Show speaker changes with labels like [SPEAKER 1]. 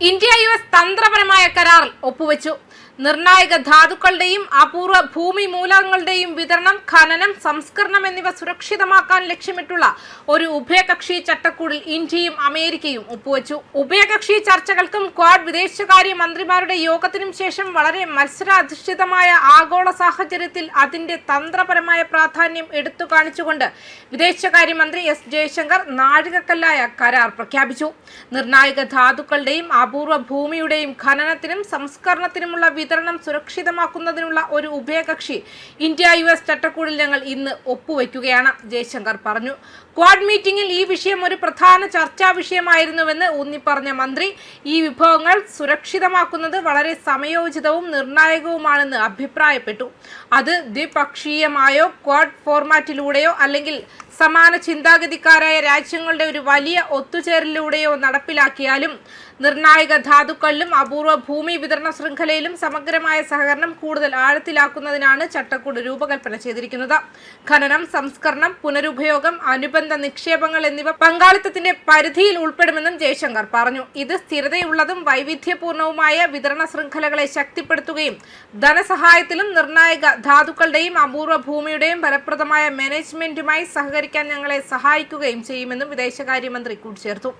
[SPEAKER 1] ഇന്ത്യ-US തന്ത്രപരമായ കരാറിൽ ഒപ്പുവെച്ചു. നിർണായക ധാതുക്കളുടെയും അപൂർവ ഭൂമി മൂലകങ്ങളുടെയും വിതരണം, ഖനനം, സംസ്കരണം എന്നിവ സുരക്ഷിതമാക്കാൻ ലക്ഷ്യമിട്ടുള്ള ഒരു ഉഭയകക്ഷി ചട്ടക്കൂടിൽ ഇന്ത്യയും അമേരിക്കയും ഒപ്പുവെച്ചു. ഉഭയകക്ഷി ചർച്ചകൾക്കും ക്വാഡ് വിദേശകാര്യ മന്ത്രിമാരുടെ യോഗത്തിനും ശേഷം വളരെ മത്സരാധിഷ്ഠിതമായ ആഗോള സാഹചര്യത്തിൽ അതിന്റെ തന്ത്രപരമായ പ്രാധാന്യം എടുത്തു കാണിച്ചുകൊണ്ട് വിദേശകാര്യമന്ത്രി എസ് ജയശങ്കർ നാഴികക്കല്ലായ കരാർ പ്രഖ്യാപിച്ചു. നിർണായക ധാതുക്കളുടെയും അപൂർവ ഭൂമിയുടെയും ഖനനത്തിനും സംസ്കരണത്തിനുമുള്ള വിതരണം സുരക്ഷിതമാക്കുന്നതിനുള്ള ഒരു ഉഭയകക്ഷി ഇന്ത്യ-US ചട്ടക്കൂടിൽ ഞങ്ങൾ ഇന്ന് ഒപ്പുവെക്കുകയാണ്, ജയശങ്കർ പറഞ്ഞു. ക്വാഡ് മീറ്റിംഗിൽ ഈ വിഷയം ഒരു പ്രധാന ചർച്ചാ വിഷയമായിരുന്നുവെന്ന് ഊന്നിപ്പറഞ്ഞ മന്ത്രി ഈ വിഭവങ്ങൾ സുരക്ഷിതമാക്കുന്നത് വളരെ സമയോചിതവും നിർണായകവുമാണെന്ന് അഭിപ്രായപ്പെട്ടു. അത് ദ്വിപക്ഷീയമായോ ക്വാഡ് ഫോർമാറ്റിലൂടെയോ അല്ലെങ്കിൽ സമാന ചിന്താഗതിക്കാരായ രാജ്യങ്ങളുടെ ഒരു വലിയ ഒത്തുചേരലിലൂടെയോ നടപ്പിലാക്കിയാലും നിർണായക ധാതുക്കളിലും അപൂർവ ഭൂമി വിതരണ ശൃംഖലയിലും സമഗ്രമായ സഹകരണം കൂടുതൽ ആഴത്തിലാക്കുന്നതിനാണ് ചട്ടക്കൂട് രൂപകൽപ്പന ചെയ്തിരിക്കുന്നത്. ഖനനം, സംസ്കരണം, പുനരുപയോഗം, അനുബന്ധ നിക്ഷേപങ്ങൾ എന്നിവ പങ്കാളിത്തത്തിന്റെ പരിധിയിൽ ഉൾപ്പെടുമെന്നും ജയശങ്കർ പറഞ്ഞു. ഇത് സ്ഥിരതയുള്ളതും വൈവിധ്യപൂർണവുമായ വിതരണ ശൃംഖലകളെ ശക്തിപ്പെടുത്തുകയും ധനസഹായത്തിലും നിർണായക ധാതുക്കളുടെയും അപൂർവ ഭൂമിയുടെയും ഫലപ്രദമായ മാനേജ്മെന്റുമായി സഹകരിക്കാൻ ഞങ്ങളെ സഹായിക്കുകയും ചെയ്യുമെന്നും വിദേശകാര്യമന്ത്രി കൂട്ടിച്ചേർത്തു.